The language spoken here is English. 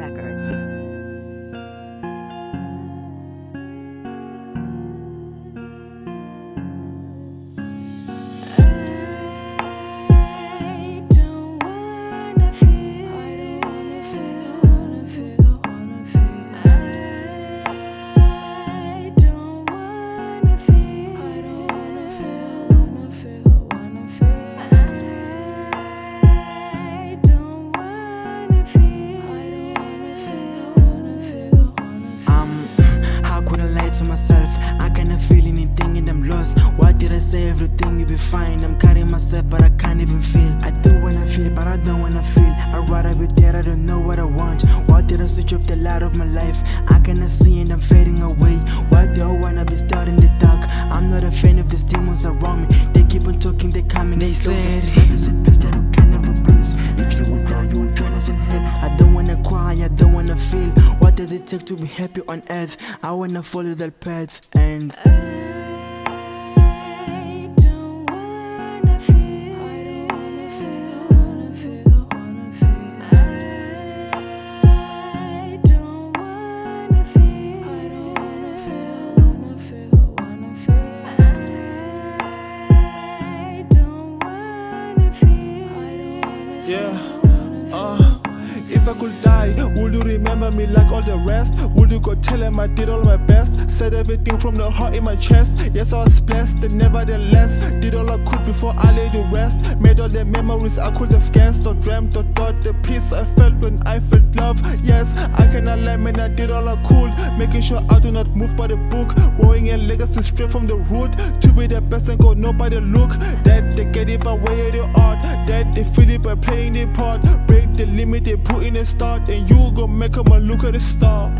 Records. To myself, I cannot feel anything and I'm lost. Why did I say everything will be fine? I'm carrying myself but I can't even feel. I do wanna feel but I don't wanna feel. I'd rather be there, I don't know what I want. Why did I switch off the light of my life? I cannot see and I'm fading away. Why do I wanna be stuck in the dark? I'm not a fan of these demons around me. They keep on talking, they come and they said life is a bitch that you can never please. If you will die, you will join us in hell. I don't wanna cry, I don't wanna feel. What does it take to be happy on earth? I wanna follow that path and if I could die, would you remember me like all the rest? Would you go tell him I did all my best? Said everything from the heart in my chest. Yes, I was blessed, and nevertheless did all I could before I lay to rest. Made all the memories I could have guessed or dreamt or thought. The peace I felt when I felt love. Yes, I cannot lie, man, I did all I could, making sure I do not move by the book. Growing a legacy straight from the root, to be the best and go nobody look. That they get it by way of the art, that they feel it by playing their part. Break the limit they put in the start, and you gon' make 'em a look at the star.